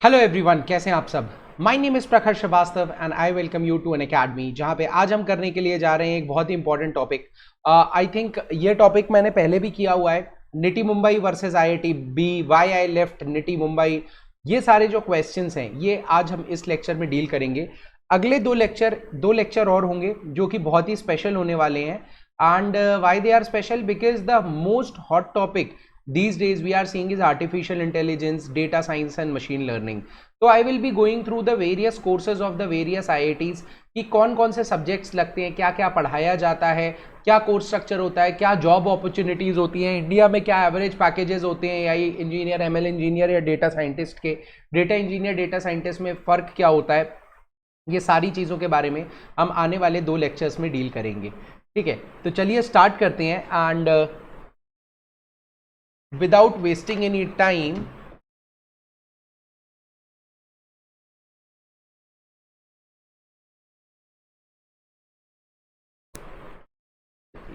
Hello everyone, कैसे हैं आप सब। My name is Prakhar Srivastava and I welcome you to N academy, जहां पे आज हम करने के लिए जा रहे हैं एक बहुत ही इंपॉर्टेंट टॉपिक। आई थिंक ये टॉपिक मैंने पहले भी किया हुआ है, NITIE Mumbai versus IIT B, why I left NITIE Mumbai. ये सारे जो क्वेश्चंस हैं ये आज हम इस लेक्चर में डील करेंगे। अगले दो लेक्चर और होंगे जो कि बहुत ही स्पेशल होने वाले हैं। And why they are special? Because the most hot topic these days we are seeing is artificial intelligence, data science and machine learning. तो I will be going through the various courses of the various IITs कि कौन कौन से subjects लगते हैं, क्या क्या पढ़ाया जाता है, क्या कोर्स स्ट्रक्चर होता है, क्या जॉब अपॉर्चुनिटीज़ होती हैं इंडिया में, क्या एवरेज पैकेजेस होते हैं AI इंजीनियर, ML इंजीनियर या डेटा साइंटिस्ट के। डेटा इंजीनियर डेटा साइंटिस्ट में फ़र्क क्या होता है, ये सारी चीज़ों के बारे में हम आने वाले दो लेक्चर्स में डील करेंगे। ठीक है, तो चलिए स्टार्ट करते हैं। And without wasting any time,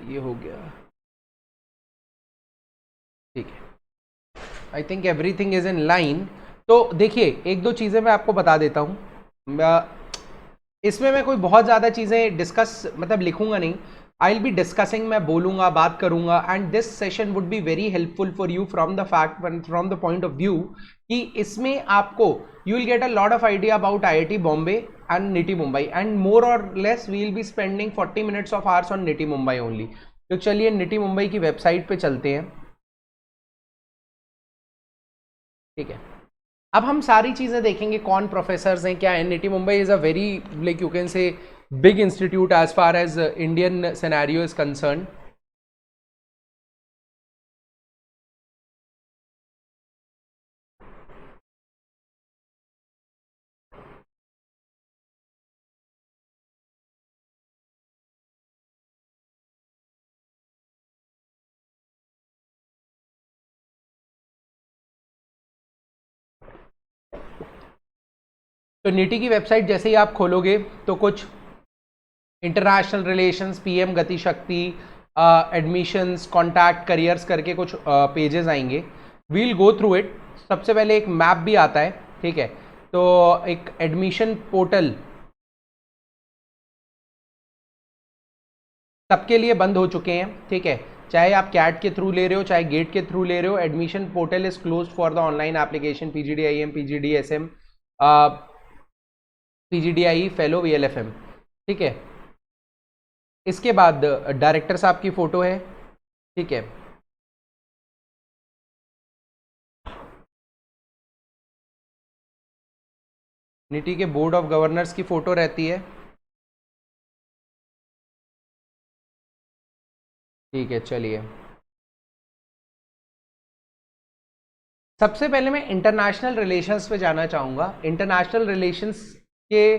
ये हो गया। ठीक है, I think everything is in line. तो देखिए, एक दो चीज़ें मैं आपको बता देता हूँ। इसमें मैं कोई बहुत ज़्यादा चीज़ें डिस्कस मतलब लिखूंगा नहीं। आई विल बी डिस्कसिंग, मैं बोलूंगा, बात करूंगा। And this session would be very helpful for you from the fact, from the point of view कि इसमें आपको you will get a lot of idea about IIT Bombay and NITIE Mumbai. And more और less we will be spending 40 minutes of hours on NITIE Mumbai only. तो चलिए nitty Mumbai की website पे चलते हैं। ठीक है, अब हम सारी चीज़ें देखेंगे, कौन प्रोफेसर्स हैं, क्या है। NITIE Mumbai is a very, like you can say, big institute as far as Indian scenario is concern. तो निटी की वेबसाइट जैसे ही आप खोलोगे तो कुछ इंटरनेशनल रिलेशंस, पीएम गति शक्ति, एडमिशंस, कॉन्टैक्ट, करियर्स करके कुछ पेजेस आएंगे। We'll go through it. सबसे पहले एक मैप भी आता है। ठीक है, तो एक एडमिशन पोर्टल सबके लिए बंद हो चुके हैं। ठीक है, चाहे आप कैट के थ्रू ले रहे हो, चाहे गेट के थ्रू ले रहे हो, admission portal is close for the online application PGDIM, PGDSM, PGDIE, fellow, VLFM। ठीक है, इसके बाद डायरेक्टर साहब की फोटो है। ठीक है, निटी के बोर्ड ऑफ गवर्नर्स की फोटो रहती है। ठीक है, चलिए सबसे पहले मैं इंटरनेशनल रिलेशंस पे जाना चाहूँगा। इंटरनेशनल रिलेशंस के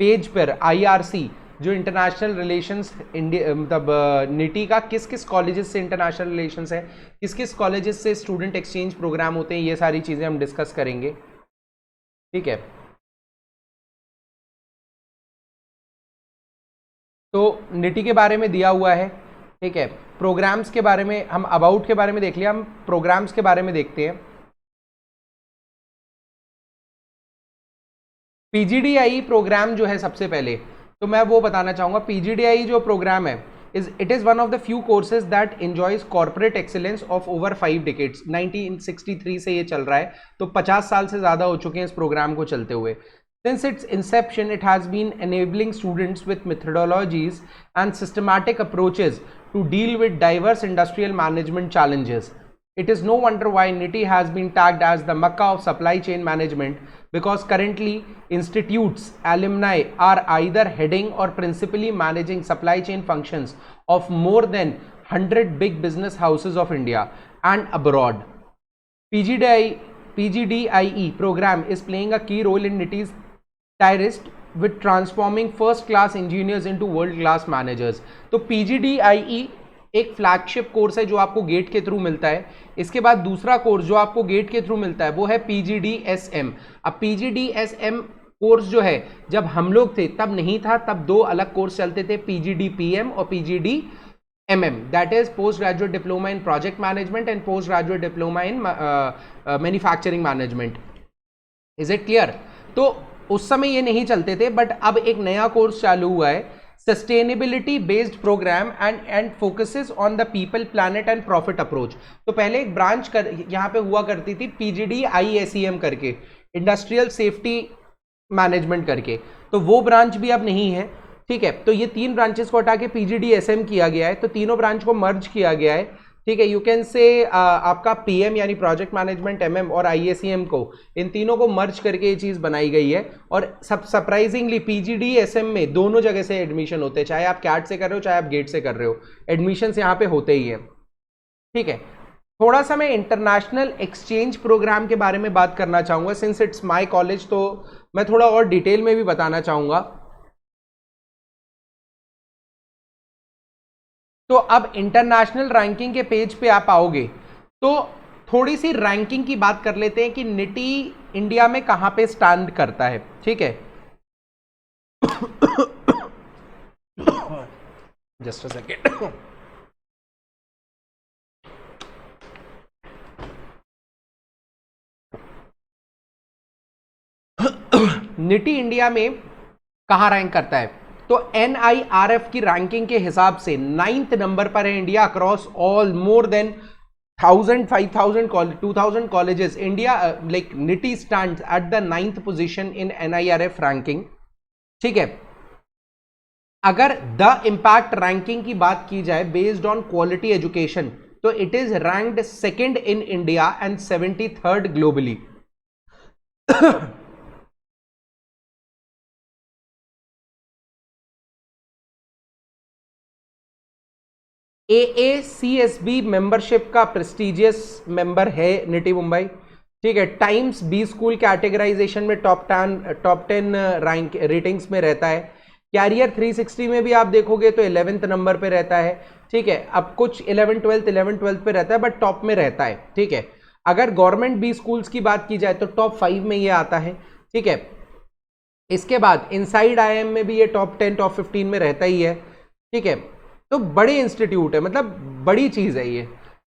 पेज पर IRC, जो इंटरनेशनल रिलेशंस इंडिया मतलब निटी का किस किस कॉलेजेस से इंटरनेशनल रिलेशंस है, किस किस कॉलेजेस से स्टूडेंट एक्सचेंज प्रोग्राम होते हैं, ये सारी चीज़ें हम डिस्कस करेंगे। ठीक है, तो निटी के बारे में दिया हुआ है। ठीक है, प्रोग्राम्स के बारे में हम अबाउट के बारे में देख लिया, हम प्रोग्राम्स के बारे में देखते हैं। PGDIE प्रोग्राम जो है, सबसे पहले तो मैं वो बताना चाहूँगा। PGDIE जो प्रोग्राम है, it is one of the few courses that enjoys corporate excellence of over 5 decades. 1963 से ये चल रहा है, तो 50 साल से ज़्यादा हो चुके हैं इस प्रोग्राम को चलते हुए। Since its inception, it has been enabling students with methodologies and systematic approaches to deal with diverse industrial management challenges. It is no wonder why NITI has been tagged as the Mecca of supply chain management, because currently institutes alumni are either heading or principally managing supply chain functions of more than 100 big business houses of India and abroad. PGDIE program is playing a key role in NITI's टायरिस्ट with transforming first class engineers into world class managers. तो PGDIE एक flagship course है जो आपको gate के through मिलता है। इसके बाद दूसरा कोर्स जो आपको गेट के थ्रू मिलता है वो है PGDSM। अब PGDSM कोर्स जो है, जब हम लोग थे तब नहीं था, तब दो अलग कोर्स चलते थे, PGDPM और PGDMM, that is post graduate diploma in project management and post graduate diploma in manufacturing management. Is it clear? तो उस समय ये नहीं चलते थे, बट अब एक नया कोर्स चालू हुआ है, sustainability based programme and focuses on the people planet and profit approach. तो पहले एक ब्रांच यहाँ पे हुआ करती थी पीजीडी आईएसईएम करके, इंडस्ट्रियल सेफ्टी मैनेजमेंट करके, तो वो ब्रांच भी अब नहीं है। ठीक है, तो ये तीन ब्रांचेस को हटा के पीजीडीएसएम किया गया है, तो तीनों ब्रांच को मर्ज किया गया है। ठीक है, यू कैन से आपका पीएम यानी प्रोजेक्ट मैनेजमेंट एमएम और आईएसईएम को, इन तीनों को मर्ज करके ये चीज बनाई गई है। और सब सरप्राइजिंगली पीजीडीएसएम में दोनों जगह से एडमिशन होते हैं, चाहे आप कैट से कर रहे हो चाहे आप गेट से कर रहे हो, एडमिशन यहाँ पे होते ही है। ठीक है, थोड़ा सा मैं इंटरनेशनल एक्सचेंज प्रोग्राम के बारे में बात करना चाहूंगा, सिंस इट्स माय कॉलेज, तो मैं थोड़ा और डिटेल में भी बताना चाहूंगा। तो अब इंटरनेशनल रैंकिंग के पेज पे आप आओगे तो थोड़ी सी रैंकिंग की बात कर लेते हैं कि निटी इंडिया में कहां पे स्टैंड करता है। ठीक है, just a second. Nitty India में कहां रैंक करता है? तो एनआईआरएफ की रैंकिंग के हिसाब से 9th नंबर पर है India across all more than 1000 5000 2000 colleges. India like nitty stands at the 9th position in NIRF ranking. ठीक है, अगर द इम्पैक्ट रैंकिंग की बात की जाए बेस्ड ऑन क्वालिटी एजुकेशन, तो it is ranked second in India and 73rd globally. AACSB membership का prestigious member है निटी मुंबई। ठीक है, टाइम्स बी स्कूल कैटेगराइजेशन में टॉप 10 रैंक रेटिंग्स में रहता है। कैरियर 360 में भी आप देखोगे तो 11th नंबर पे रहता है। ठीक है, अब कुछ 11 12 पे रहता है, बट टॉप में रहता है। ठीक है, अगर गवर्नमेंट बी स्कूल्स की बात की जाए तो टॉप 5 में ये आता है। ठीक है, इसके बाद इनसाइड आईएम में भी ये टॉप 10 टॉप 15 में रहता ही है। ठीक है, तो बड़े इंस्टीट्यूट है, मतलब बड़ी चीज है ये।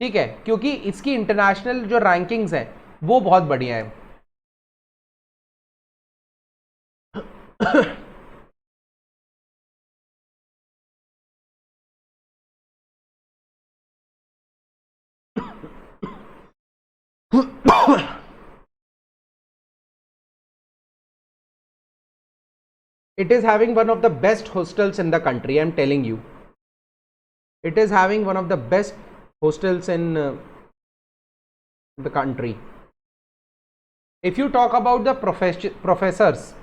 ठीक है, क्योंकि इसकी इंटरनेशनल जो रैंकिंग्स है वो बहुत बढ़िया है। It is having one of the best hostels in the country, I'm telling you. It is having one of the best hostels in the country. If you talk about the professors,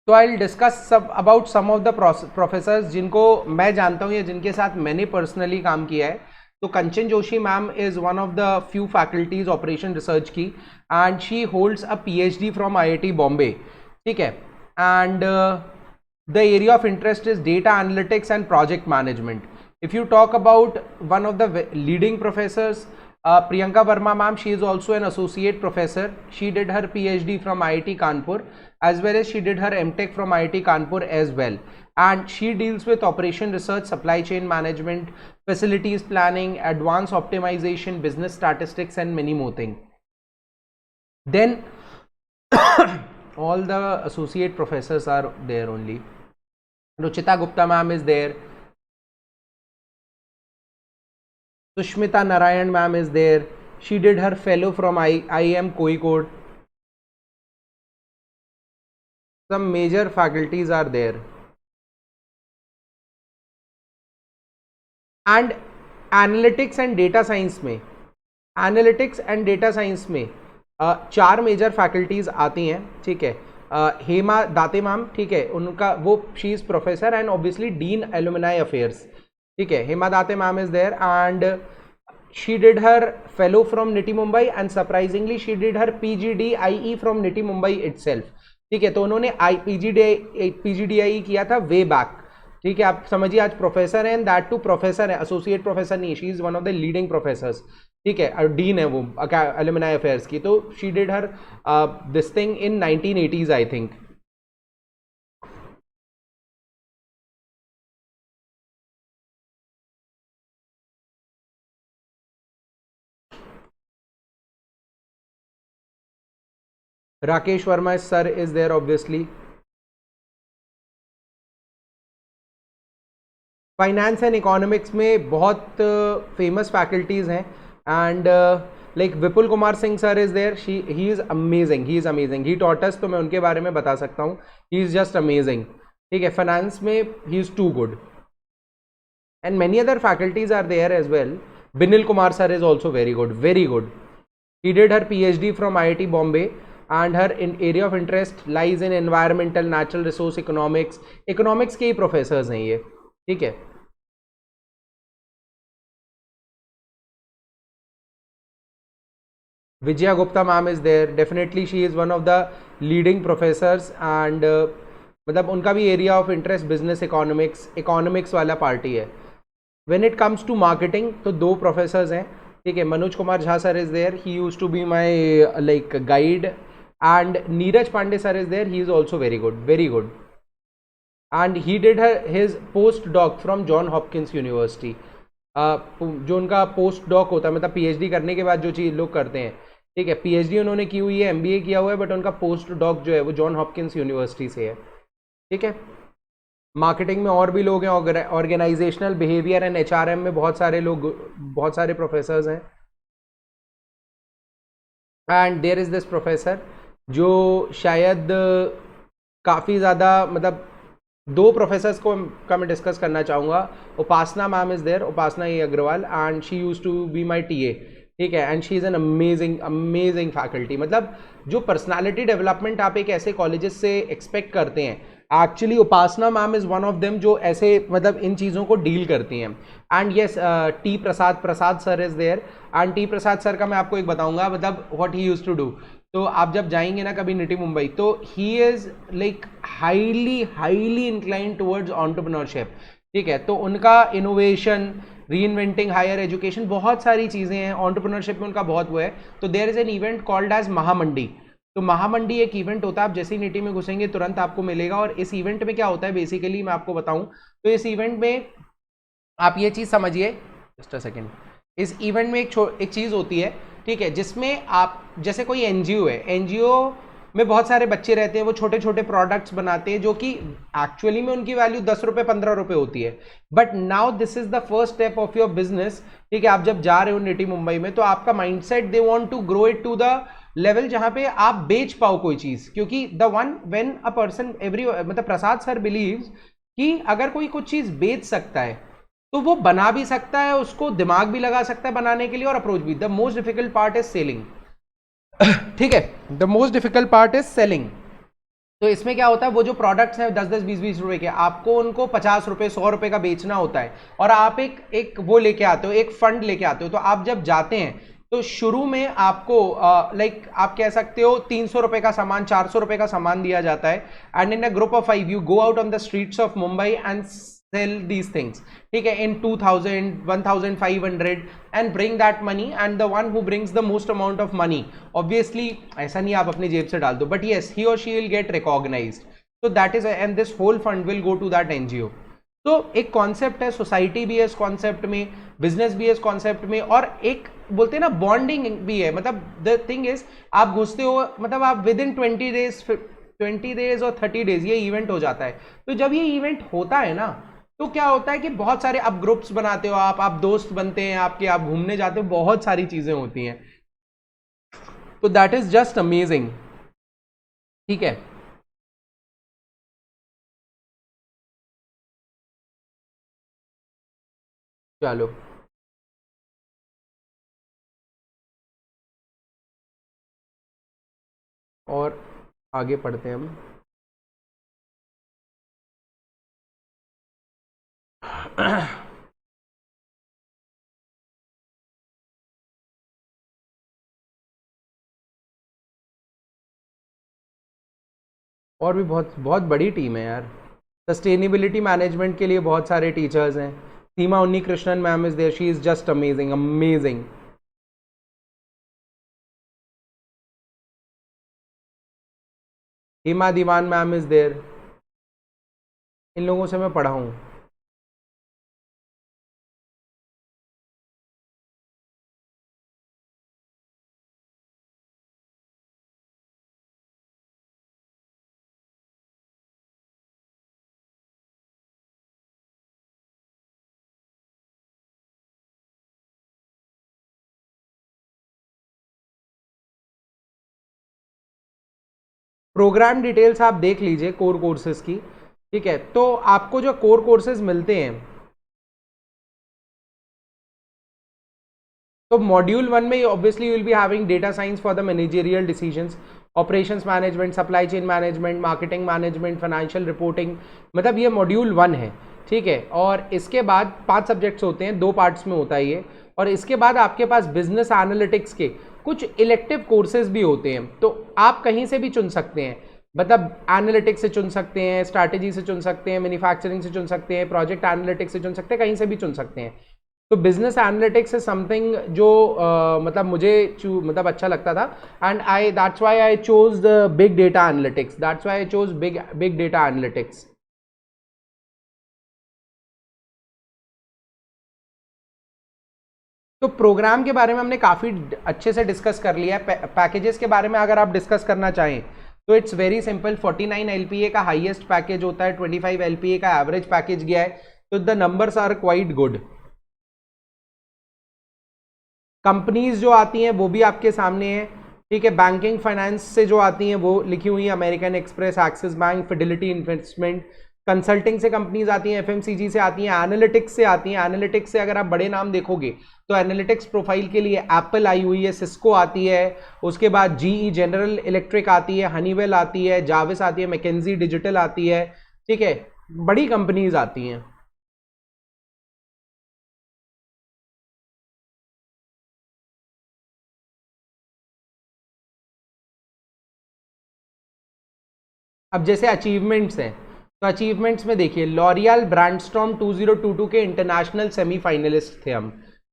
तो I discuss सब about some of the professors जिनको मैं जानता हूँ या जिनके साथ मैंने पर्सनली काम किया है। तो Kanchan Joshi ma'am is one of the few faculties operation research की, and she holds a PhD from IIT Bombay. ठीक है, and the area of interest is data analytics and project management. If you talk about one of the leading professors, Priyanka Verma ma'am, she is also an associate professor. She did her PhD from IIT Kanpur, as well as she did her MTech from IIT Kanpur as well. And she deals with operation research, supply chain management, facilities planning, advanced optimization, business statistics, and many more things. Then all the associate professors are there only. Ruchita Gupta ma'am is there. Sushmita Narayan ma'am is there. She did her fellow from IIM Kozhikode. Some major faculties are there. And analytics and data science में, analytics and data science में 4 major faculties आती हैं। ठीक है, Hema Date ma'am, ठीक है, उनका वो she is professor and obviously dean alumni affairs. ठीक है, Hema Date ma'am is there and she did her fellow from NITI Mumbai and surprisingly she did her PGDIE from NITI Mumbai itself. ठीक है, तो उन्होंने PGDIE किया था वे बैक। ठीक है, आप समझिए आज प्रोफेसर है, एंड दैट टू प्रोफेसर है, एसोसिएट प्रोफेसर नहीं, she is one of the leading professors. ठीक है, और डीन है वो एलुमनाई अफेयर्स की। तो she did her this thing in 1980s I think. Rakesh Verma sir is there obviously. Finance and economics में बहुत फेमस फैकल्टीज़ हैं. And like Vipul Kumar Singh sir is there. He is amazing, he is amazing. He taught us, तो मैं उनके बारे में बता सकता हूँ. He is just amazing. ठीक है, फाइनेंस में he is too good. And many other faculties are there as well. Binil Kumar sir is also very good, very good. He did her PhD from IIT Bombay, and her area of interest lies in environmental, natural resource economics. Economics के ही professors हैं ये. ठीक है. Vijaya Gupta ma'am is there. Definitely she is one of the leading professors, and मतलब उनका भी area of interest business economics, economics वाला party है. When it comes to marketing तो दो प्रोफेसर्स हैं. ठीक है, Manoj Kumar Jha sir is there. He use to be my like guide. And Neeraj Pandey sir is there. He is also very good, very good. And he did his post doc from John Hopkins university. जो उनका post doc होता है, मतलब PhD करने के बाद जो चीज़ लोग करते हैं. ठीक है, पीएचडी उन्होंने की हुई है, एमबीए किया हुआ है, बट उनका पोस्ट डॉक जो है वो जॉन हॉपकिंस यूनिवर्सिटी से है. ठीक है. मार्केटिंग में और भी लोग हैं. ऑर्गेनाइजेशनल बिहेवियर एंड एचआरएम में बहुत सारे लोग, बहुत सारे प्रोफेसर्स हैं. And there is this professor जो शायद काफ़ी ज़्यादा, मतलब दो प्रोफेसर्स को का मैं डिस्कस करना चाहूँगा. Upasana ma'am is there, Upasana A Agarwal, and she use to be my TA. ठीक है, and she is an amazing amazing faculty. मतलब जो पर्सनालिटी डेवलपमेंट आप एक ऐसे कॉलेजेस से एक्सपेक्ट करते हैं, actually Upasana ma'am is one of them, जो ऐसे मतलब इन चीज़ों को डील करती हैं. And yes, T Prasad, Prasad sir is there. And T Prasad sir का मैं आपको एक बताऊंगा, मतलब what he use to do. तो आप जब जाएंगे ना कभी निटी मुंबई, तो he is like highly highly inclined towards entrepreneurship. ठीक है, तो उनका इनोवेशन, री इन्वेंटिंग हायर एजुकेशन, बहुत सारी चीज़ें हैं एंटरप्रेन्योरशिप में, उनका बहुत वो है. तो there is an event called as Mahamandi. तो महामंडी एक इवेंट होता है, आप जैसे ही निटी में घुसेंगे तुरंत आपको मिलेगा. और इस इवेंट में क्या होता है बेसिकली, मैं आपको बताऊं, तो इस इवेंट में आप ये चीज़ समझिए. Just a second. इस इवेंट में एक चीज़ होती है. ठीक है, जिसमें आप, जैसे कोई एनजीओ है, एनजीओ में बहुत सारे बच्चे रहते हैं, वो छोटे छोटे प्रोडक्ट्स बनाते हैं, जो कि एक्चुअली में उनकी वैल्यू 10 रुपये 15 रुपये होती है. But now this is the first step of your business. ठीक है, आप जब जा रहे हो निटी मुंबई में, तो आपका mindset, they want to grow it to the level जहां पे आप बेच पाओ कोई चीज. क्योंकि the one when a person every, मतलब प्रसाद सर बिलीव्स कि अगर कोई कुछ चीज बेच सकता है, तो वो बना भी सकता है, उसको दिमाग भी लगा सकता है बनाने के लिए, और अप्रोच भी. The most difficult part is selling. ठीक है, the most difficult part is selling. तो इसमें क्या होता है, वो जो प्रोडक्ट्स हैं 10 10 20 20 रुपए के, आपको उनको 50 रुपए 100 रुपए का बेचना होता है. और आप एक एक वो लेके आते हो, एक फंड लेके आते हो. तो आप जब जाते हैं, तो शुरू में आपको लाइक आप कह सकते हो 300 रुपए का सामान, 400 रुपए का सामान दिया जाता है. And in a group of 5 you go out on the streets of Mumbai and sell these things. ठीक है, in 2000 1500 and bring that money. And the one who brings the most amount of money, obviously ऐसा नहीं आप अपनी जेब से डाल दो, बट येस ही और शी विल गेट रिकॉग्नाइज्ड. तो that is, and this whole fund will go to that NGO. तो एक कॉन्सेप्ट है, सोसाइटी भी है इस कॉन्सेप्ट में, बिजनेस भी है इस कॉन्सेप्ट में, और एक बोलते हैं ना बॉन्डिंग भी है. मतलब द थिंग इज, आप घुसते हो, मतलब आप विद इन 20 डेज, 20 डेज और 30 डेज ये इवेंट हो जाता है. तो जब ये इवेंट होता है ना, तो क्या होता है कि बहुत सारे आप ग्रुप्स बनाते हो, आप दोस्त बनते हैं आपके, आप घूमने जाते हो, बहुत सारी चीजें होती हैं. तो दैट इज जस्ट अमेजिंग. ठीक है. चलो, और आगे पढ़ते हैं हम. और भी बहुत बहुत बड़ी टीम है यार. सस्टेनेबिलिटी मैनेजमेंट के लिए बहुत सारे टीचर्स हैं. Seema Unni Krishnan ma'am is there. She is just amazing, amazing. Hima Diwan ma'am is there. इन लोगों से मैं पढ़ा हूँ. प्रोग्राम डिटेल्स आप देख लीजिए कोर कोर्सेज की, ठीक है। तो आपको जो कोर कोर्सेज मिलते हैं, तो मॉड्यूल 1 में obviously you will be having data science for the managerial decisions, operations management, supply chain management, marketing management, financial reporting, मतलब ये मॉड्यूल 1 है, ठीक है। और इसके बाद 5 सब्जेक्ट्स होते हैं, 2 पार्ट्स में होता है ये। और इसके बाद आपके पास बिजनेस एनालिटिक्स के कुछ इलेक्टिव कोर्सेज भी होते हैं, तो आप कहीं से भी चुन सकते हैं, मतलब एनालिटिक्स से चुन सकते हैं, स्ट्रैटेजी से चुन सकते हैं, मैन्युफैक्चरिंग से चुन सकते हैं, प्रोजेक्ट एनालिटिक्स से चुन सकते हैं, कहीं से भी चुन सकते हैं। तो बिजनेस एनालिटिक्स इज समथिंग जो मतलब मुझे मतलब अच्छा लगता था, and I that's why I chose the big data analytics, that's why I chose big data analytics. तो प्रोग्राम के बारे में हमने काफ़ी अच्छे से डिस्कस कर लिया है। पैकेजेस के बारे में अगर आप डिस्कस करना चाहें तो इट्स वेरी सिंपल। 49 LPA का हाईएस्ट पैकेज होता है, 25 LPA का एवरेज पैकेज गया है, तो the numbers are quite good. Companies जो आती हैं वो भी आपके सामने है, ठीक है। बैंकिंग फाइनेंस से जो आती हैं वो लिखी हुई है, American express, axis bank, Fidelity investment. Consulting से कंपनीज आती हैं, FMCG से आती हैं, एनालिटिक्स से आती हैं। एनालिटिक्स से अगर आप बड़े नाम देखोगे तो एनालिटिक्स प्रोफाइल के लिए एप्पल आई हुई है, सिस्को आती है, उसके बाद GE जनरल इलेक्ट्रिक आती है, हनीवेल आती है, जाविस आती है, मैकेंजी डिजिटल आती है, ठीक है। बड़ी कंपनीज आती हैं। अब जैसे अचीवमेंट्स हैं, तो अचीवमेंट्स में देखिए लॉरियल ब्रांडस्टॉर्म 2022 के इंटरनेशनल सेमीफाइनलिस्ट थे हम,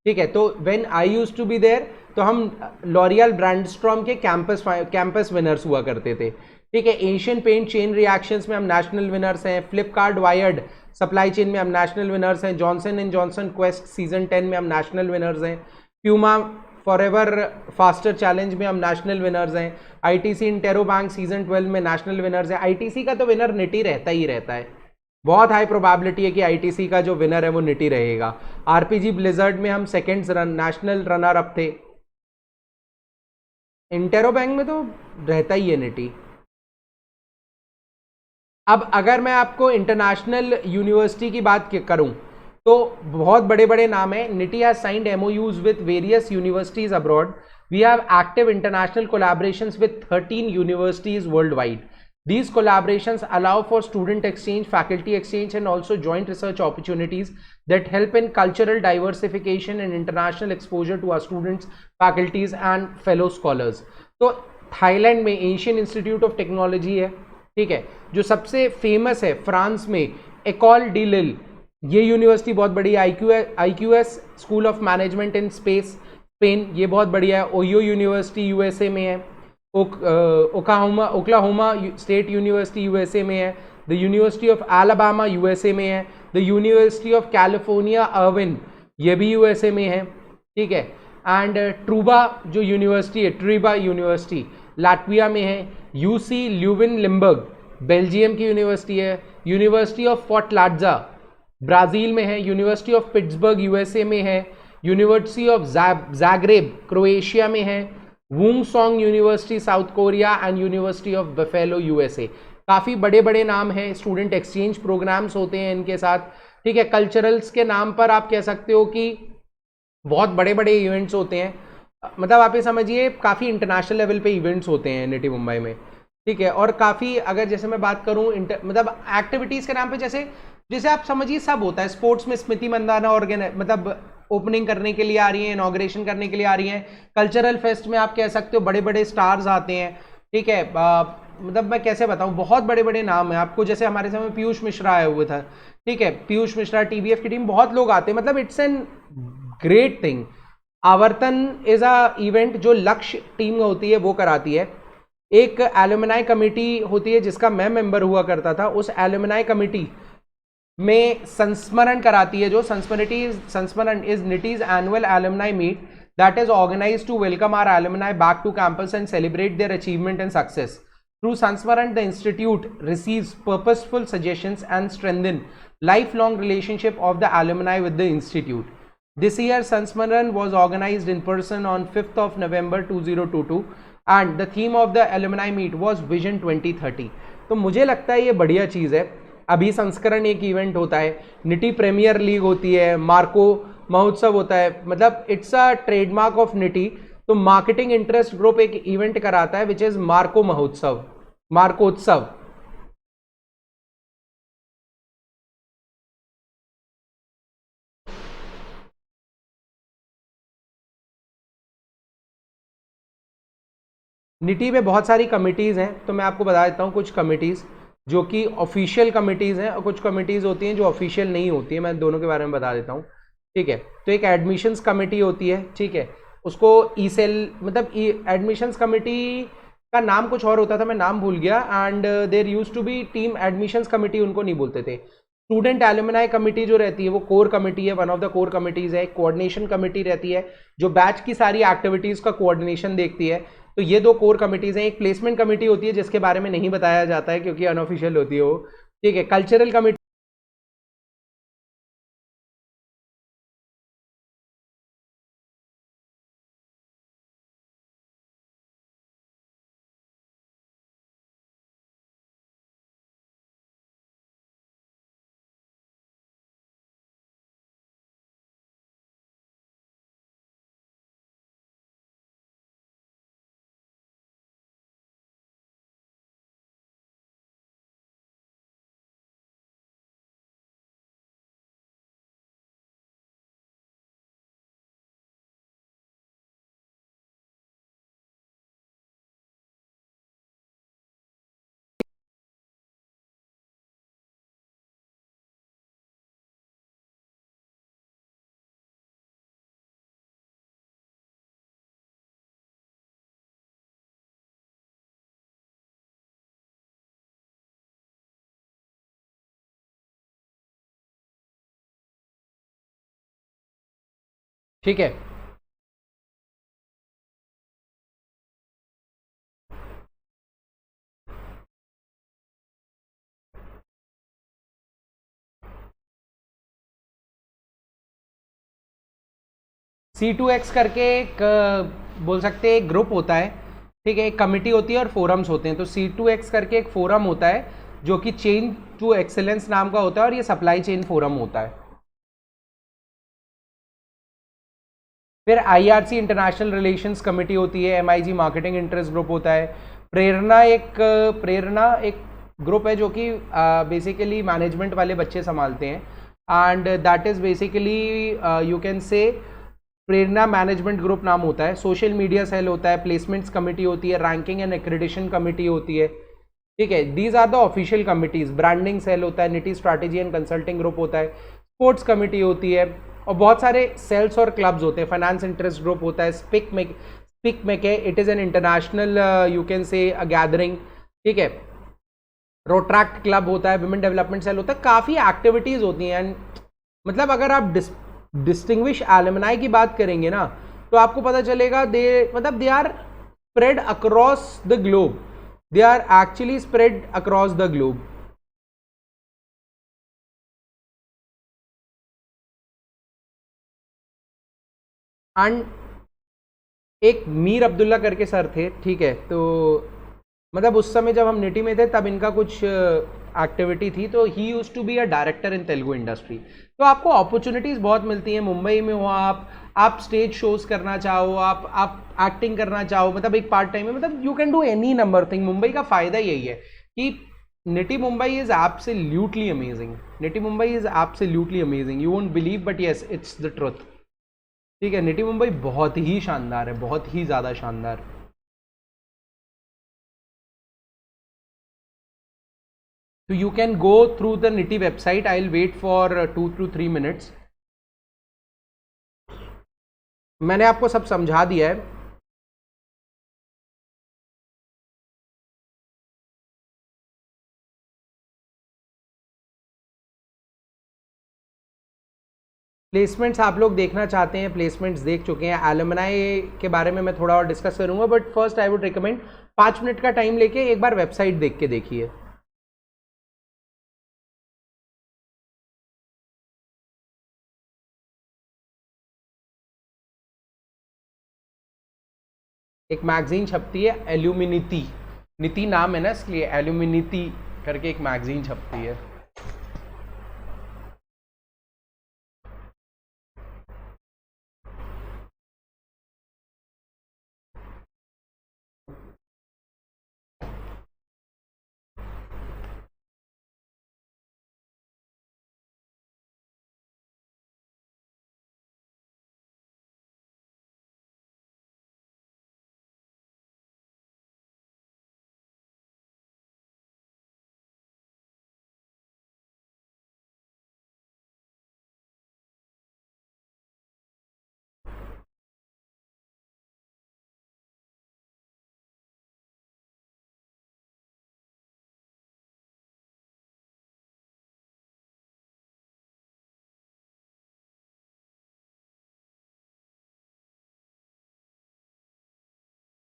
ठीक है। तो when I used to be there, तो हम लॉरियल ब्रांडस्टॉर्म के कैंपस विनर्स हुआ करते थे, ठीक है। एशियन पेंट चेन रिएक्शंस में हम नेशनल विनर्स हैं। फ्लिपकार्ट वायर्ड सप्लाई चेन में हम नेशनल विनर्स हैं। Johnson and Johnson quest season 10 में हम नेशनल विनर्स हैं। प्यूमा फॉरएवर फास्टर चैलेंज में हम नेशनल विनर्स हैं। आईटीसी इंटेरो बैंक सीजन 12 में नेशनल विनर्स हैं। आईटीसी का तो विनर निटी रहता ही रहता है, बहुत हाई प्रोबेबिलिटी है कि आईटीसी का जो विनर है वो निटी रहेगा। आरपीजी ब्लिजर्ड में हम सेकंड नेशनल रनर अप थे। इंटेरो बैंक में तो रहता ही है निटी। अब अगर मैं आपको इंटरनेशनल यूनिवर्सिटी की बात करूं तो बहुत बड़े बड़े नाम हैं। NITIE has signed MOUs with various universities abroad. We have active international collaborations with 13 universities worldwide. These collaborations allow for student exchange, faculty exchange, and also joint research opportunities that help in cultural diversification and international exposure to our students, faculties, and fellow scholars. तो Thailand में Asian institute of technology है, ठीक है, जो सबसे famous है। France में एकोल D लिल, ये यूनिवर्सिटी बहुत बड़ी है। IQS school of management in Spain, ये बहुत बढ़िया है। ओयो यूनिवर्सिटी USA में है। ओक्लाहोमा स्टेट यूनिवर्सिटी USA में है। The university of Alabama USA में है। The university of California Irwin, ये भी USA में है, ठीक है। एंड ट्रूबा जो यूनिवर्सिटी है, ट्रीबा यूनिवर्सिटी लाटविया में है। UC ल्यूविन लिम्बर्ग बेल्जियम की यूनिवर्सिटी है। यूनिवर्सिटी ऑफ फोर्ट लाडजा ब्राज़ील में है। यूनिवर्सिटी ऑफ पिट्सबर्ग USA में है। यूनिवर्सिटी ऑफ ज़ाग्रेब क्रोएशिया में है। Woosong university South Korea and university of Buffalo USA। काफ़ी बड़े बड़े नाम हैं। स्टूडेंट एक्सचेंज प्रोग्राम्स होते हैं इनके साथ, ठीक है। कल्चरल्स के नाम पर आप कह सकते हो कि बहुत बड़े बड़े इवेंट्स होते हैं, मतलब आप ये समझिए काफ़ी इंटरनेशनल लेवल पे इवेंट्स होते हैं निटी मुंबई में, ठीक है। और काफ़ी अगर जैसे मैं बात करूँ मतलब एक्टिविटीज़ के नाम पे जैसे जैसे आप समझिए सब होता है। स्पोर्ट्स में स्मृति मंदाना मतलब ओपनिंग करने के लिए आ रही हैं, इनॉग्रेशन करने के लिए आ रही हैं। कल्चरल फेस्ट में आप कह सकते हो बड़े बड़े स्टार्स आते हैं, ठीक है। मतलब मैं कैसे बताऊं, बहुत बड़े बड़े नाम हैं आपको। जैसे हमारे समय पीयूष मिश्रा आया हुआ था, ठीक है, पीयूष मिश्रा, TBF की टीम, बहुत लोग आते हैं। मतलब इट्स एन ग्रेट थिंग। आवर्तन इज अ इवेंट जो लक्ष्य टीम होती है वो कराती है। एक एलुमनाई कमेटी होती है जिसका मैं मेंबर हुआ करता था। उस एलुमनाई कमेटी में संस्मरण कराती है, जो Sansmaran is NITIE's annual alumni meet that is organized to welcome our alumni back to campus and celebrate their achievement and success. Through Sansmaran, the institute receives purposeful suggestions and strengthen lifelong relationship of the alumni with the institute. This year, Sansmaran was organized in person on 5th of November 2022. And the theme of the alumni meet was vision 2030। तो मुझे लगता है ये बढ़िया चीज़ है। अभी संस्करण एक इवेंट होता है, निटी प्रीमियर लीग होती है, मार्को महोत्सव होता है, मतलब it's a trademark of nitty. तो मार्केटिंग इंटरेस्ट ग्रुप एक इवेंट कराता है विच इज मार्को महोत्सव, मार्कोत्सव। निटी में बहुत सारी कमिटीज़ हैं, तो मैं आपको बता देता हूँ कुछ कमिटीज़ जो कि ऑफिशियल कमिटीज़ हैं और कुछ कमिटीज़ होती हैं जो ऑफिशियल नहीं होती हैं। मैं दोनों के बारे में बता देता हूँ, ठीक है। तो एक एडमिशंस कमेटी होती है, ठीक है, उसको ई सेल, मतलब एडमिशंस कमेटी का नाम कुछ और होता था, मैं नाम भूल गया। And there use to be team admissions committee, उनको नहीं बोलते थे। स्टूडेंट एलुमनाई कमेटी जो रहती है वो कोर कमेटी है, one of the core committees है। कोऑर्डिनेशन कमेटी रहती है जो बैच की सारी एक्टिविटीज़ का कोऑर्डिनेशन देखती है। तो ये दो कोर कमिटीज़ हैं। एक प्लेसमेंट कमेटी होती है जिसके बारे में नहीं बताया जाता है क्योंकि अनऑफिशियल होती है वो, ठीक है। कल्चरल कमेटी, ठीक है। C2X करके एक बोल सकते हैं एक ग्रुप होता है, ठीक है। एक कमिटी होती है और फोरम्स होते हैं। तो C2X करके एक फोरम होता है जो कि चेन टू एक्सेलेंस नाम का होता है, और ये सप्लाई चेन फोरम होता है। फिर IRC इंटरनेशनल रिलेशंस कमेटी होती है, MIG मार्केटिंग इंटरेस्ट ग्रुप होता है। प्रेरणा एक ग्रुप है जो कि बेसिकली मैनेजमेंट वाले बच्चे संभालते हैं। And that is basically you can से प्रेरणा मैनेजमेंट ग्रुप नाम होता है। सोशल मीडिया सेल होता है, प्लेसमेंट्स कमेटी होती है, रैंकिंग एंड एक्रेडिशन कमेटी होती है, ठीक है। These are the official committees. Branding cell होता है, NITIE strategy and consulting group होता है, स्पोर्ट्स कमेटी होती है, और बहुत सारे सेल्स और क्लब्स होते हैं। फाइनेंस इंटरेस्ट ग्रुप होता है, SPIC MACAY, it is an international you can say a gathering, ठीक है। रोट्रैक्ट क्लब होता है, वुमेन डेवलपमेंट सेल होता है, काफ़ी एक्टिविटीज़ होती हैं। एंड मतलब अगर आप डिस्टिंग्विश एलुमनाई की बात करेंगे ना, तो आपको पता चलेगा they are spread across the globe, they are actually spread across the globe. And एक मीर अब्दुल्ला करके सर थे, ठीक है। तो मतलब उस समय जब हम निटी में थे तब इनका कुछ एक्टिविटी थी, तो he use to be a director in Telugu industry. तो आपको अपॉर्चुनिटीज़ बहुत मिलती हैं। मुंबई में हो आप स्टेज शोज करना चाहो, आप एक्टिंग करना चाहो, मतलब एक पार्ट टाइम में, मतलब you can do any number thing. Mumbai का फ़ायदा यही है कि nitty Mumbai is absolutely amazing. Nitty Mumbai is absolutely amazing, you won't believe but yes it's the truth, ठीक है। निटी मुंबई बहुत ही शानदार है, बहुत ही ज़्यादा शानदार। तो you can go through the NITIE website, I will wait for 2 to 3 minutes। मैंने आपको सब समझा दिया है। प्लेसमेंट्स आप लोग देखना चाहते हैं, प्लेसमेंट्स देख चुके हैं। एलुमनाई के बारे में मैं थोड़ा और डिस्कस करूंगा, but first I would recommend 5 minute का टाइम लेके एक बार वेबसाइट देख के देखिए। एक मैगजीन छपती है एल्यूमिनिटी, नीति नाम है ना इसलिए एल्यूमिनिटी करके एक मैगजीन छपती है।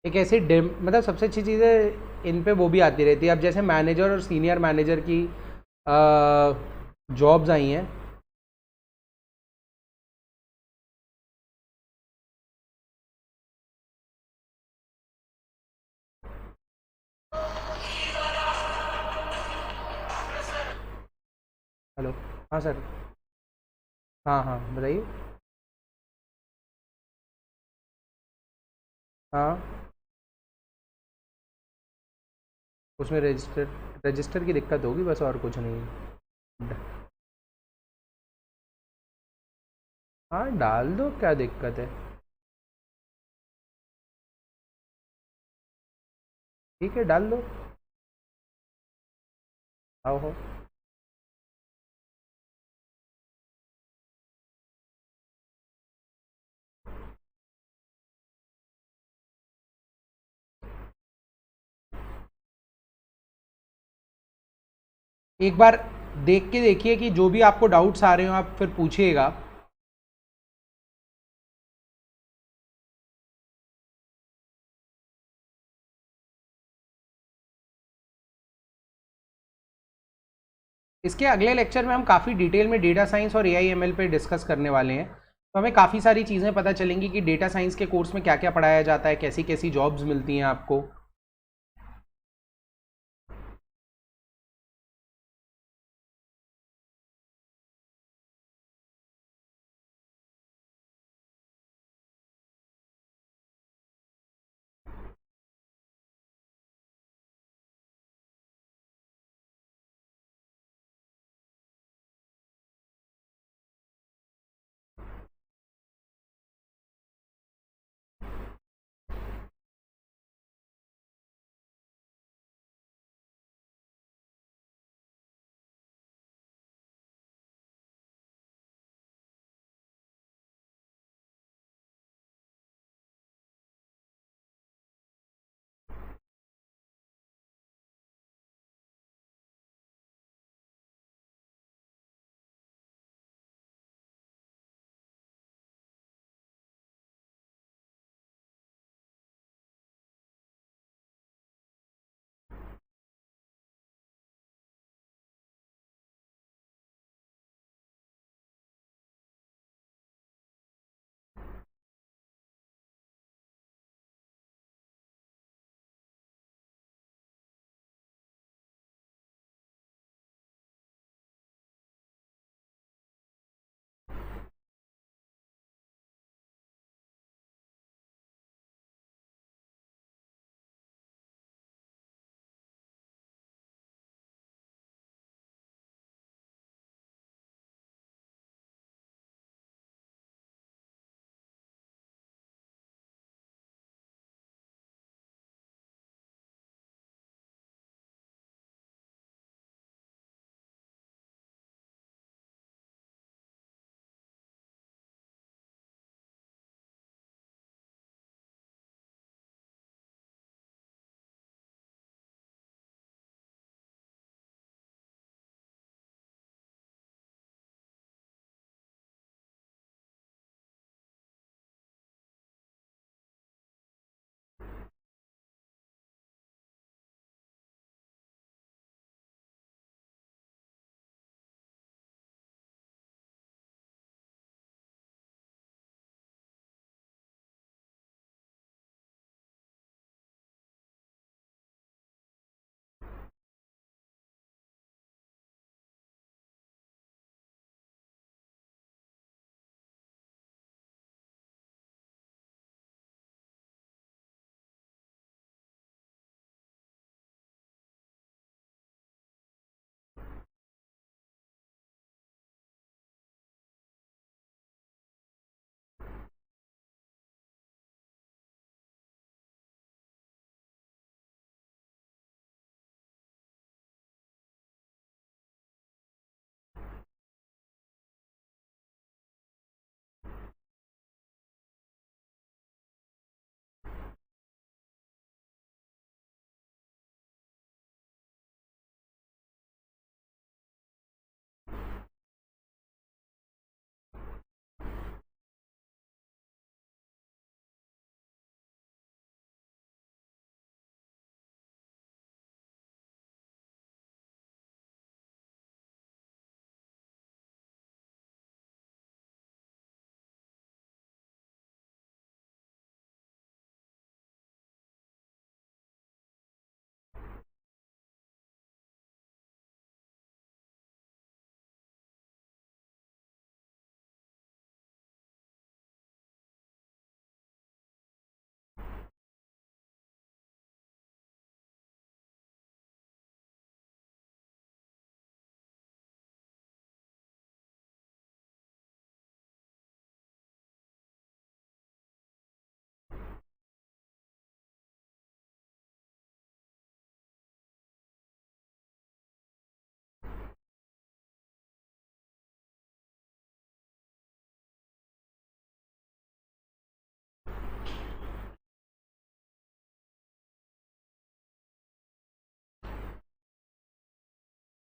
एक ऐसी डिम मतलब सबसे अच्छी चीज़ है इन पे वो भी आती रहती है। अब जैसे मैनेजर और सीनियर मैनेजर की जॉब्स आई हैं। हेलो। हाँ सर। हाँ हाँ बताइए। हाँ उसमें रजिस्टर रजिस्टर की दिक्कत होगी बस, और कुछ नहीं है। हाँ डाल दो, क्या दिक्कत है। ठीक है डाल दो। आओ हो। एक बार देख के देखिए कि जो भी आपको डाउट्स आ रहे हो आप फिर पूछिएगा। इसके अगले लेक्चर में हम काफ़ी डिटेल में डेटा साइंस और एआई एमएल पे डिस्कस करने वाले हैं। तो हमें काफ़ी सारी चीज़ें पता चलेंगी कि डेटा साइंस के कोर्स में क्या क्या पढ़ाया जाता है, कैसी कैसी जॉब्स मिलती हैं आपको।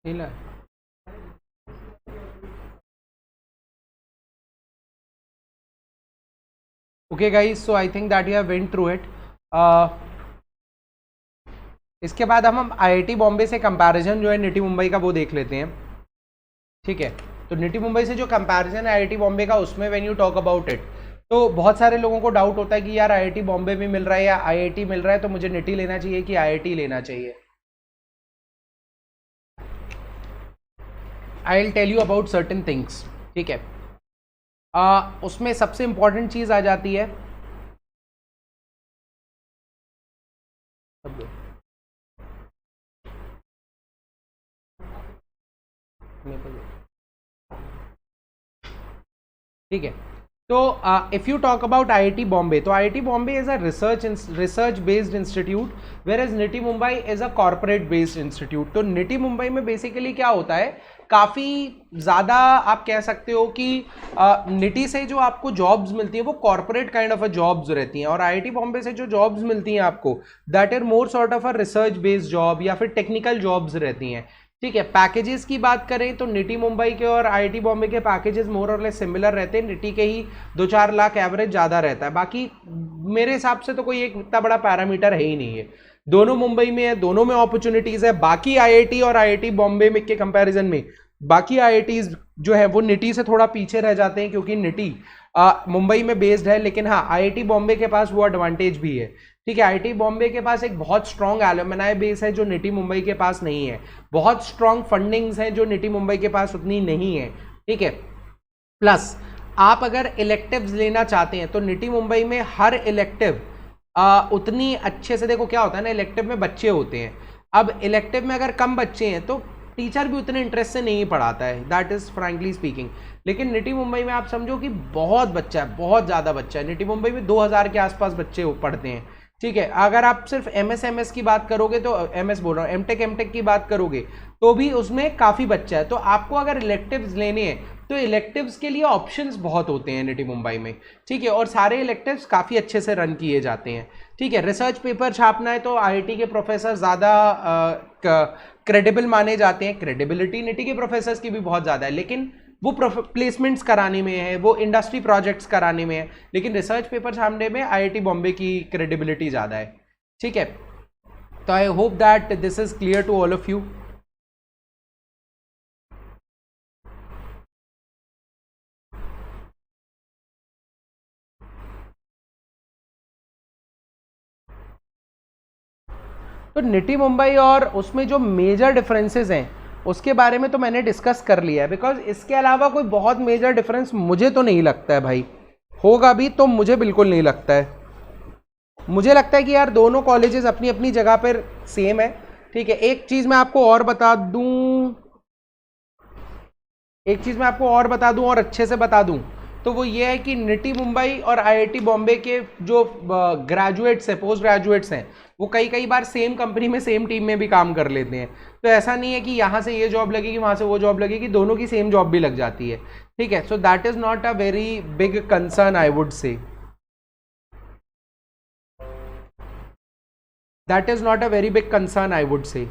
नीला okay guys, so I think that you have went through it. इसके बाद हम आईआईटी बॉम्बे से कंपैरिजन जो है निटी मुंबई का वो देख लेते हैं। ठीक है, तो निटी मुंबई से जो कंपैरिजन है आईआईटी बॉम्बे का, उसमें when you talk about it, तो बहुत सारे लोगों को डाउट होता है कि यार आईआईटी बॉम्बे में मिल रहा है या आईआईटी मिल रहा है, तो मुझे निटी लेना चाहिए कि आईआईटी लेना चाहिए। I will tell you about certain things. ठीक है, उसमें सबसे इंपॉर्टेंट चीज आ जाती है, ठीक है। तो if you talk about IIT Bombay, तो IIT Bombay is a research based institute, whereas NITIE Mumbai is a corporate based institute. तो निटी मुंबई में बेसिकली क्या होता है, काफ़ी ज़्यादा आप कह सकते हो कि निटी से जो आपको जॉब्स मिलती है वो corporate kind of a jobs रहती हैं, और आईआईटी बॉम्बे से जो जॉब्स मिलती हैं आपको, that are more sort of a research based job या फिर टेक्निकल जॉब्स रहती हैं। ठीक है, पैकेजेस की बात करें तो निटी मुंबई के और आईआईटी बॉम्बे के पैकेजेस मोर और लेस सिमिलर रहते हैं। निटी के ही 2-4 लाख एवरेज ज़्यादा रहता है, बाकी मेरे हिसाब से तो कोई एक इतना बड़ा पैरामीटर है ही नहीं है। दोनों मुंबई में है, दोनों में अपॉर्चुनिटीज़ है। बाकी आईआईटी और आईआईटी बॉम्बे में के कंपैरिजन में बाकी आईआईटीज जो है वो निटी से थोड़ा पीछे रह जाते हैं, क्योंकि निटी मुंबई में बेस्ड है, लेकिन हाँ आईआईटी बॉम्बे के पास वो एडवांटेज भी है। ठीक है, आईआईटी बॉम्बे के पास एक बहुत स्ट्रॉन्ग एलुमनाई बेस है जो निटी मुंबई के पास नहीं है, बहुत स्ट्रॉन्ग फंडिंग्स हैं जो निटी मुंबई के पास उतनी नहीं है। ठीक है, प्लस आप अगर इलेक्टिव्स लेना चाहते हैं तो निटी मुंबई में हर इलेक्टिव उतनी अच्छे से, देखो क्या होता है ना, इलेक्टिव में बच्चे होते हैं। अब इलेक्टिव में अगर कम बच्चे हैं तो टीचर भी उतने इंटरेस्ट से नहीं पढ़ाता है, दैट इज फ्रैंकली स्पीकिंग। लेकिन निटी मुंबई में आप समझो कि बहुत बच्चा है, बहुत ज़्यादा बच्चा है। निटी मुंबई में 2000 के आसपास बच्चे पढ़ते हैं। ठीक है, अगर आप सिर्फ एमएस की बात करोगे, तो एमएस बोल रहा हूँ, एमटेक की बात करोगे तो भी उसमें काफ़ी बच्चा है। तो आपको अगर इलेक्टिव्स लेने हैं तो इलेक्टिव्स के लिए ऑप्शंस बहुत होते हैं निटी मुंबई में। ठीक है, और सारे इलेक्टिव्स काफ़ी अच्छे से रन किए जाते हैं। ठीक है, रिसर्च पेपर छापना है तो आईआईटी के प्रोफेसर ज़्यादा क्रेडिबल माने जाते हैं। क्रेडिबिलिटी निटी के प्रोफेसर्स की भी बहुत ज़्यादा है, लेकिन वो प्लेसमेंट्स कराने में है, वो इंडस्ट्री प्रोजेक्ट्स कराने में है, लेकिन रिसर्च पेपर छापने में आईआईटी बॉम्बे की क्रेडिबिलिटी ज़्यादा है। ठीक है, तो I hope that this is clear to all of you. तो निटी मुंबई और उसमें जो मेजर डिफरेंसेस हैं उसके बारे में तो मैंने डिस्कस कर लिया है, बिकॉज इसके अलावा कोई बहुत मेजर डिफरेंस मुझे तो नहीं लगता है भाई, होगा भी तो मुझे बिल्कुल नहीं लगता है। मुझे लगता है कि यार दोनों कॉलेजेस अपनी अपनी जगह पर सेम है। ठीक है, एक चीज़ मैं आपको और बता दूं, एक चीज़ मैं आपको और बता दूं और अच्छे से बता दूं, तो वो ये है कि निटी मुंबई और आईआईटी बॉम्बे के जो ग्रेजुएट्स हैं, पोस्ट ग्रेजुएट्स हैं, वो कई कई बार सेम कंपनी में सेम टीम में भी काम कर लेते हैं। तो ऐसा नहीं है कि यहाँ से ये जॉब लगेगी वहाँ से वो जॉब लगेगी, दोनों की सेम जॉब भी लग जाती है। ठीक है, so that is not a very big concern, I would say that is not a very big concern, I would say.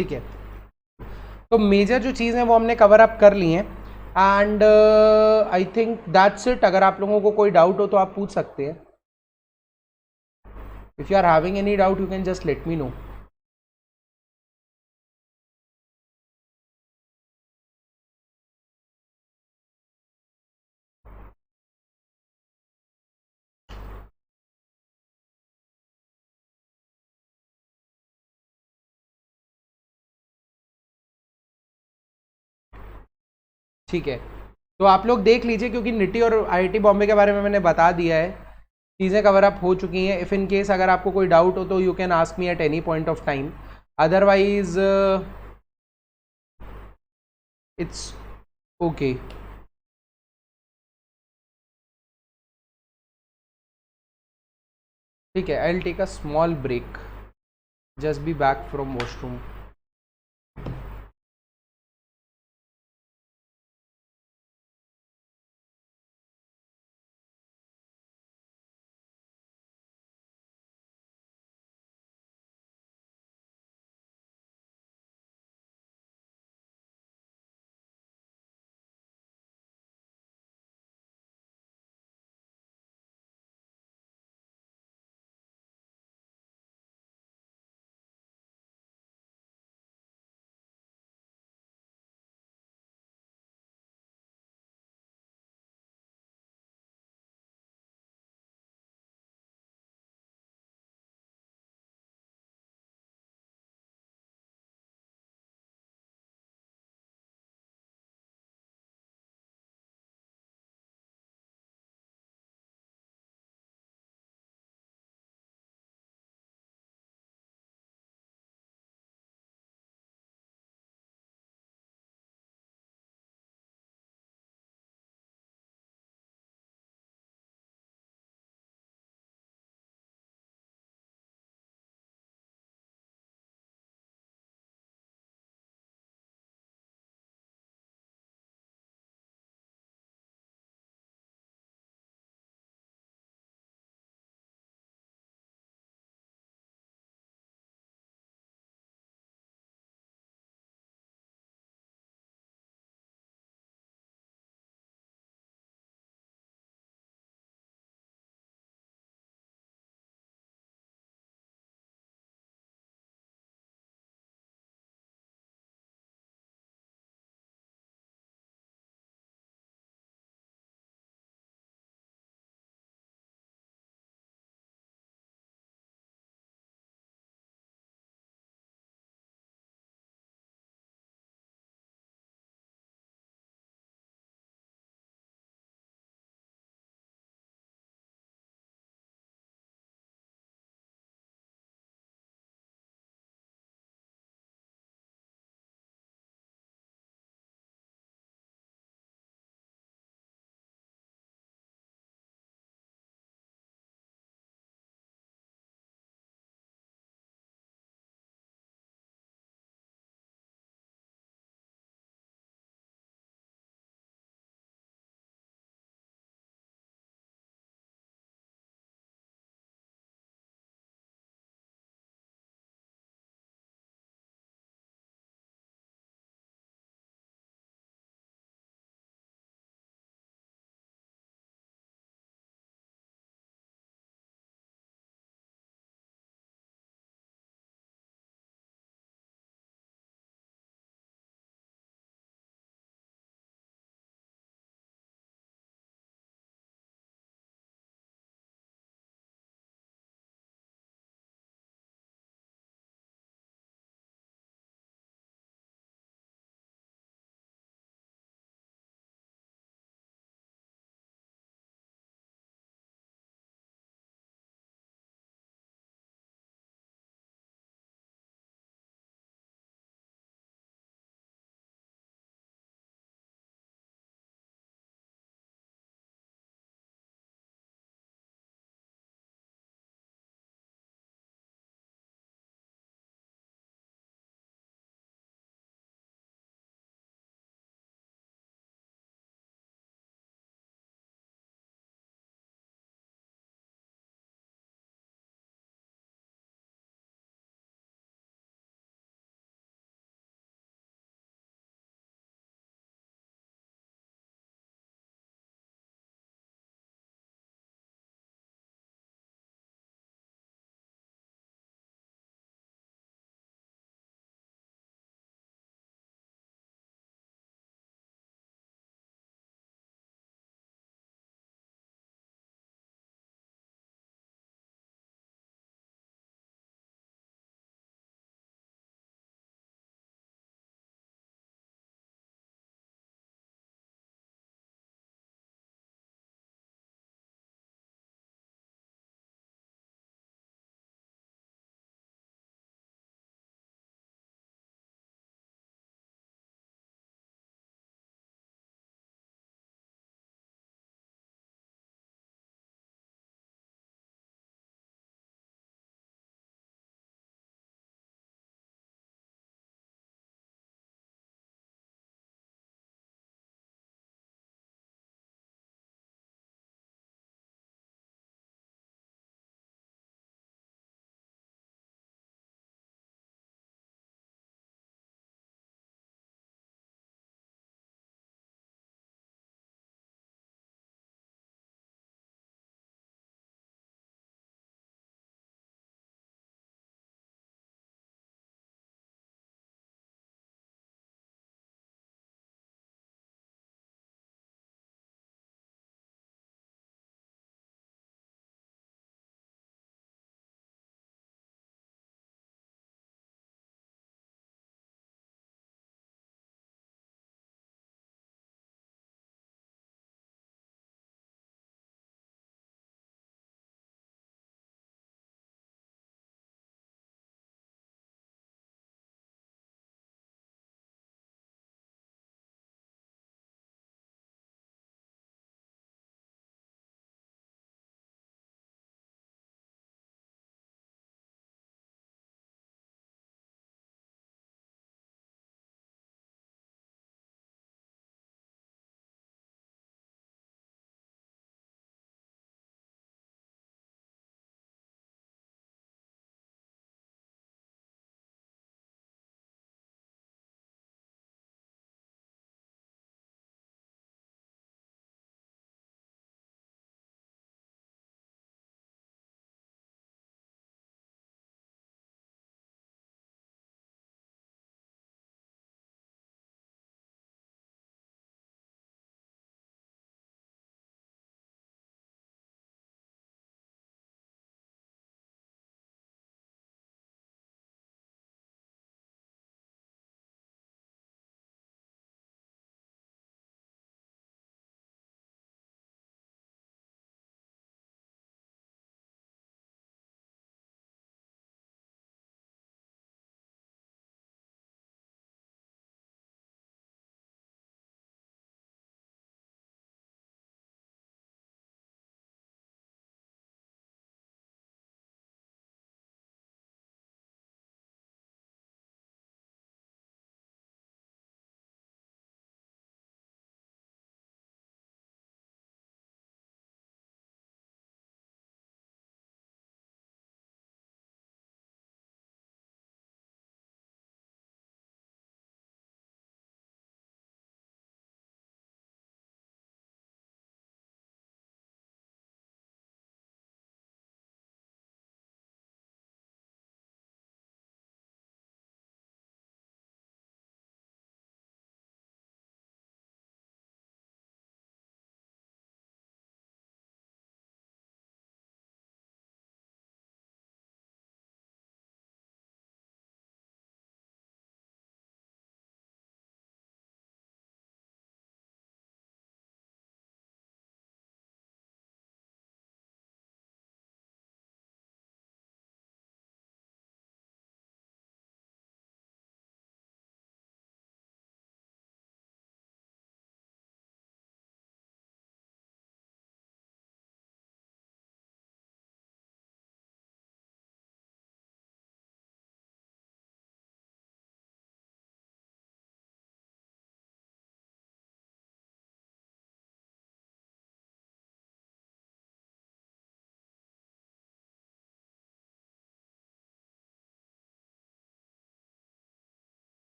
ठीक है, तो मेजर जो चीज़ है वो हमने कवर अप कर ली हैं and I think that's it. अगर आप लोगों को कोई डाउट हो तो आप पूछ सकते हैं। If you are having any doubt you can just let me know. ठीक है, तो आप लोग देख लीजिए क्योंकि निटी और आईआईटी बॉम्बे के बारे में मैंने बता दिया है, चीज़ें कवर अप हो चुकी हैं। इफ़ इन केस अगर आपको कोई डाउट हो तो you can ask me at any point of time, otherwise it's okay. ठीक है, I will take a small break, just be back from washroom.